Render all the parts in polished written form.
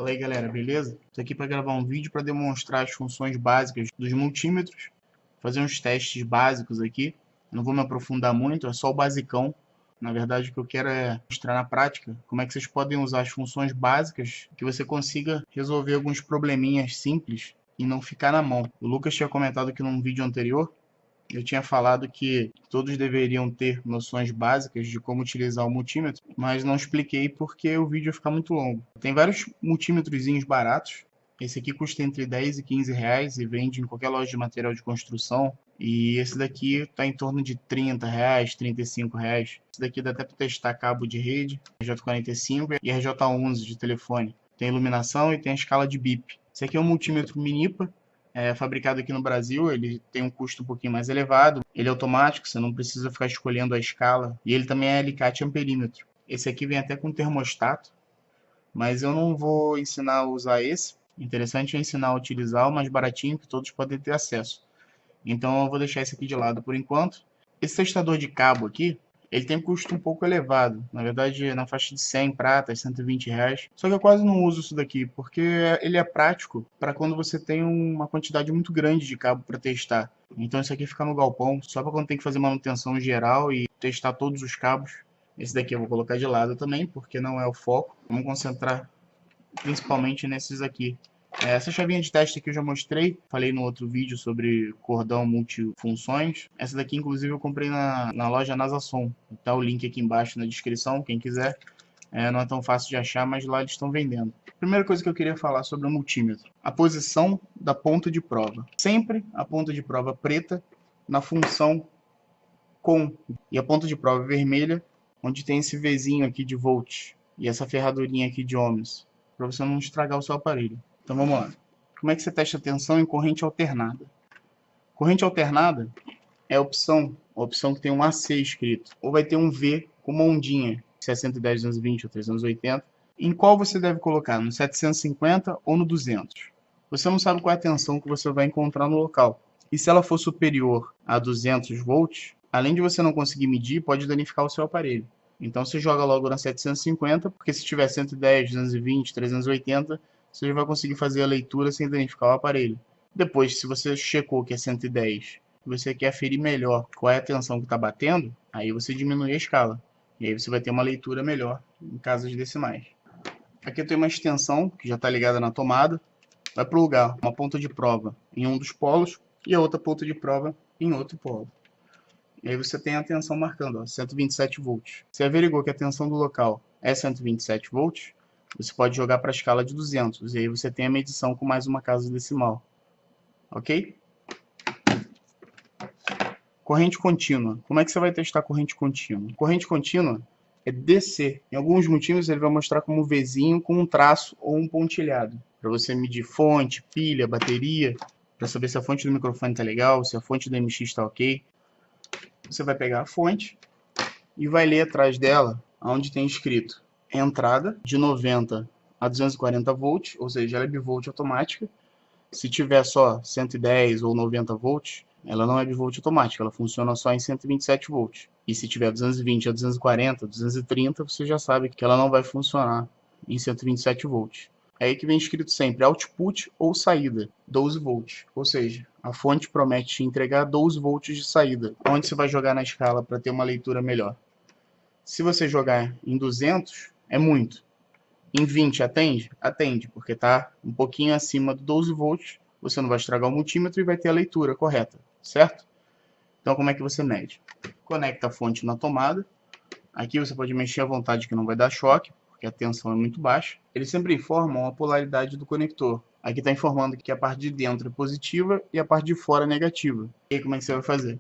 Fala aí galera, beleza? Estou aqui para gravar um vídeo para demonstrar as funções básicas dos multímetros, fazer uns testes básicos aqui. Não vou me aprofundar muito, é só o basicão. Na verdade, o que eu quero é mostrar na prática como é que vocês podem usar as funções básicas que você consiga resolver alguns probleminhas simples e não ficar na mão. O Lucas tinha comentado aqui num vídeo anterior, eu tinha falado que todos deveriam ter noções básicas de como utilizar o multímetro, mas não expliquei porque o vídeo ia ficar muito longo. Tem vários multímetrozinhos baratos. Esse aqui custa entre 10 e 15 reais e vende em qualquer loja de material de construção. E esse daqui está em torno de 30 reais, 35 reais. Esse daqui dá até para testar cabo de rede, RJ45 e RJ11 de telefone. Tem iluminação e tem a escala de BIP. Esse aqui é um multímetro Minipa. É fabricado aqui no Brasil, ele tem um custo um pouquinho mais elevado, ele é automático, você não precisa ficar escolhendo a escala, e ele também é alicate amperímetro. Esse aqui vem até com termostato, mas eu não vou ensinar a usar esse. Interessante é ensinar a utilizar o mais baratinho, que todos podem ter acesso. Então eu vou deixar esse aqui de lado por enquanto. Esse testador de cabo aqui, ele tem um custo um pouco elevado, na verdade na faixa de 100 pratas, 120 reais. Só que eu quase não uso isso daqui, porque ele é prático para quando você tem uma quantidade muito grande de cabo para testar. Então isso aqui fica no galpão, só para quando tem que fazer manutenção geral e testar todos os cabos. Esse daqui eu vou colocar de lado também, porque não é o foco. Vamos concentrar principalmente nesses aqui. Essa chavinha de teste aqui eu já mostrei, falei no outro vídeo sobre cordão multifunções. Essa daqui, inclusive, eu comprei na loja Nasason. Tá o link aqui embaixo na descrição, quem quiser. Não é tão fácil de achar, mas lá eles estão vendendo. Primeira coisa que eu queria falar sobre o multímetro. A posição da ponta de prova. Sempre a ponta de prova preta na função com. E a ponta de prova vermelha, onde tem esse Vzinho aqui de volts. E essa ferradurinha aqui de ohms. Para você não estragar o seu aparelho. Então vamos lá. Como é que você testa a tensão em corrente alternada? Corrente alternada é a opção que tem um AC escrito. Ou vai ter um V com uma ondinha, se é 110, 220 ou 380. Em qual você deve colocar? No 750 ou no 200? Você não sabe qual é a tensão que você vai encontrar no local. E se ela for superior a 200 volts, além de você não conseguir medir, pode danificar o seu aparelho. Então você joga logo na 750, porque se tiver 110, 220, 380, você já vai conseguir fazer a leitura sem danificar o aparelho. Depois, se você checou que é 110 e você quer aferir melhor qual é a tensão que está batendo, aí você diminui a escala. E aí você vai ter uma leitura melhor em casas decimais. Aqui eu tenho uma extensão que já está ligada na tomada. Vai plugar uma ponta de prova em um dos polos e a outra ponta de prova em outro polo. E aí você tem a tensão marcando, ó, 127 volts. Você averigou que a tensão do local é 127 volts, você pode jogar para a escala de 200, e aí você tem a medição com mais uma casa decimal. Ok? Corrente contínua. Como é que você vai testar corrente contínua? Corrente contínua é DC. Em alguns multímetros ele vai mostrar como um Vzinho com um traço ou um pontilhado. Para você medir fonte, pilha, bateria, para saber se a fonte do microfone está legal, se a fonte do MX está ok. Você vai pegar a fonte e vai ler atrás dela onde tem escrito entrada de 90 a 240 volts, ou seja, ela é bivolt automática. Se tiver só 110 ou 90 volts, ela não é bivolt automática, ela funciona só em 127 volts. E se tiver 220 a 240, 230, você já sabe que ela não vai funcionar em 127 volts. É aí que vem escrito sempre output ou saída, 12 volts. Ou seja, a fonte promete te entregar 12 volts de saída, onde você vai jogar na escala para ter uma leitura melhor. Se você jogar em 200, é muito. Em 20 atende? Atende, porque está um pouquinho acima do 12 volts, você não vai estragar o multímetro e vai ter a leitura correta, certo? Então como é que você mede? Conecta a fonte na tomada, aqui você pode mexer à vontade que não vai dar choque, porque a tensão é muito baixa. Eles sempre informam a polaridade do conector. Aqui está informando que a parte de dentro é positiva e a parte de fora é negativa. E aí como é que você vai fazer?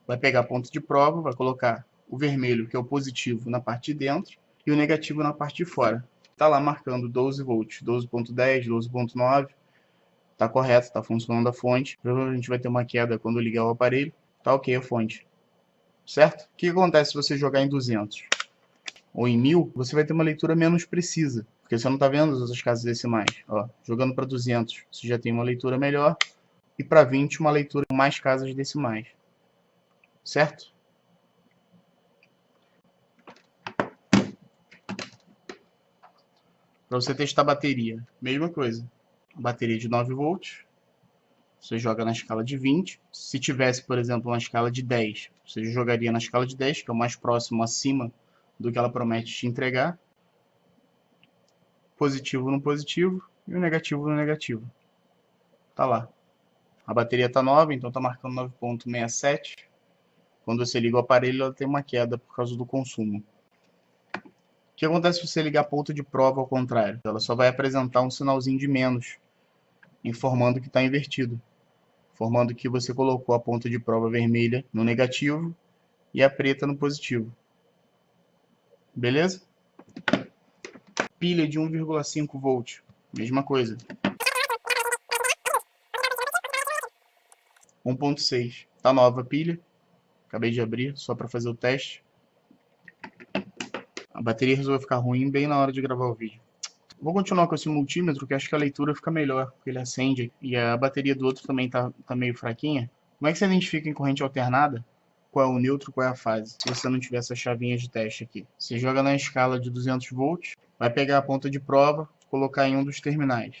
Vai pegar a ponta de prova, vai colocar o vermelho, que é o positivo, na parte de dentro, e o negativo na parte de fora. Está lá marcando 12 volts, 12.10, 12.9. Está correto, está funcionando a fonte. Provavelmente vai ter uma queda quando ligar o aparelho. Está ok a fonte. Certo? O que acontece se você jogar em 200 ou em 1000? Você vai ter uma leitura menos precisa, porque você não está vendo as outras casas decimais. Ó, jogando para 200, você já tem uma leitura melhor. E para 20, uma leitura com mais casas decimais. Certo? Para você testar a bateria, mesma coisa. Bateria de 9 volts, você joga na escala de 20. Se tivesse, por exemplo, na escala de 10, você jogaria na escala de 10, que é o mais próximo acima do que ela promete te entregar. Positivo no positivo e o negativo no negativo. Tá lá. A bateria tá nova, então tá marcando 9,67. Quando você liga o aparelho, ela tem uma queda por causa do consumo. O que acontece se você ligar a ponta de prova ao contrário? Ela só vai apresentar um sinalzinho de menos, informando que está invertido, informando que você colocou a ponta de prova vermelha no negativo e a preta no positivo. Beleza? Pilha de 1,5 volt, mesma coisa. 1,6. Tá nova a pilha. Acabei de abrir só para fazer o teste. A bateria resolveu ficar ruim bem na hora de gravar o vídeo. Vou continuar com esse multímetro, que acho que a leitura fica melhor, porque ele acende e a bateria do outro também tá meio fraquinha. Como é que você identifica em corrente alternada qual é o neutro, qual é a fase, se você não tiver essa chavinha de teste aqui? Você joga na escala de 200 volts, vai pegar a ponta de prova, colocar em um dos terminais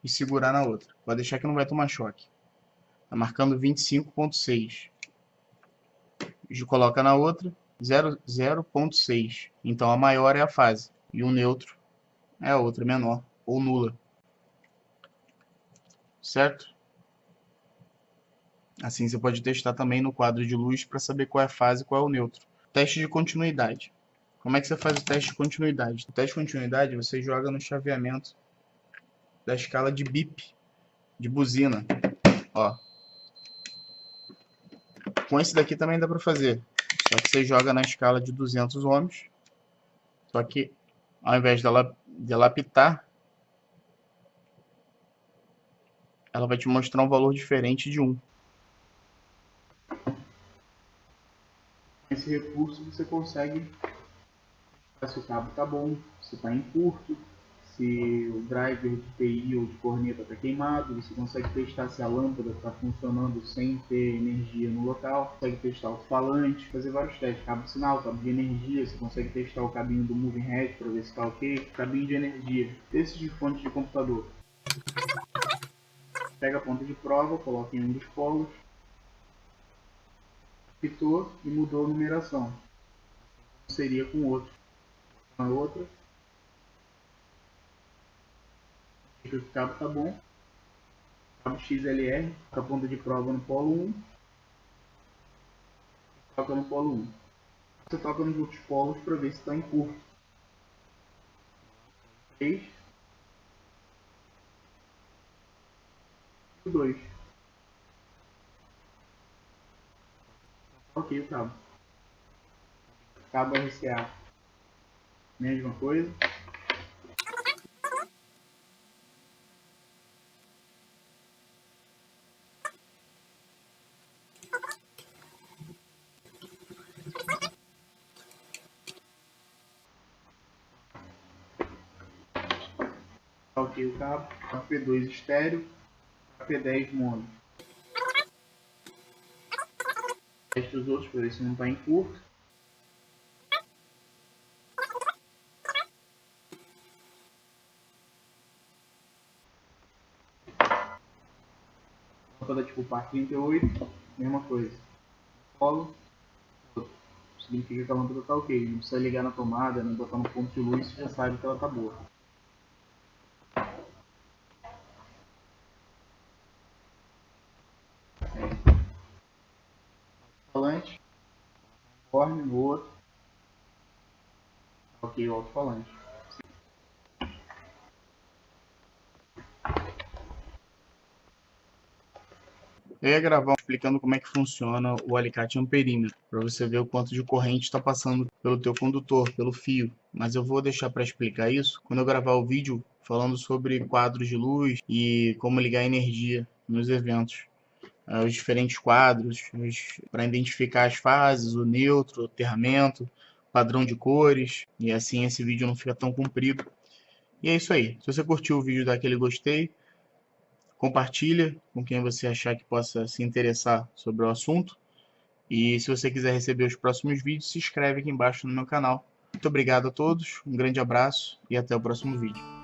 e segurar na outra. Pode deixar que não vai tomar choque. Tá marcando 25,6. Coloca na outra, 0,6. Então a maior é a fase e o neutro é a outra menor ou nula. Certo? Assim você pode testar também no quadro de luz para saber qual é a fase e qual é o neutro. Teste de continuidade. Como é que você faz o teste de continuidade? O teste de continuidade você joga no chaveamento da escala de bip, de buzina. Ó. Com esse daqui também dá para fazer. Só que você joga na escala de 200 ohms. Só que ao invés dela apitar, ela vai te mostrar um valor diferente de 1. Com esse recurso você consegue ver se o cabo está bom, se está em curto, se o driver de TI ou de corneta está queimado. Você consegue testar se a lâmpada está funcionando sem ter energia no local. Consegue testar o falante, fazer vários testes, cabo de sinal, cabo de energia. Você consegue testar o cabinho do moving head para ver se está ok, cabinho de energia, esse de fonte de computador. Pega a ponta de prova, coloca em um dos polos, pitou e mudou a numeração. Seria com o outro. Na outra, que o cabo está bom. Cabo XLR, com a ponta de prova no polo 1. Toca no polo 1. Você toca nos outros polos para ver se está em curto. 3 e 2. Ok, o cabo. Cabo RCA. Mesma coisa. Ok, o cabo. P2 estéreo. P10 mono. Teste os outros para ver se não está em curto. Lâmpada tipo par 38, mesma coisa. Polo, outro. Significa que a lâmpada está ok. Não precisa ligar na tomada, nem botar no ponto de luz, você já sabe que ela está boa. Falante, conforme no outro. Ok, o alto-falante. Eu ia gravar explicando como é que funciona o alicate amperímetro, para você ver o quanto de corrente está passando pelo teu condutor, pelo fio. Mas eu vou deixar para explicar isso quando eu gravar o vídeo falando sobre quadros de luz e como ligar energia nos eventos. Os diferentes quadros, para identificar as fases, o neutro, o aterramento, padrão de cores, e assim esse vídeo não fica tão comprido. E é isso aí. Se você curtiu o vídeo, dá aquele gostei. Compartilha com quem você achar que possa se interessar sobre o assunto. E se você quiser receber os próximos vídeos, se inscreve aqui embaixo no meu canal. Muito obrigado a todos, um grande abraço e até o próximo vídeo.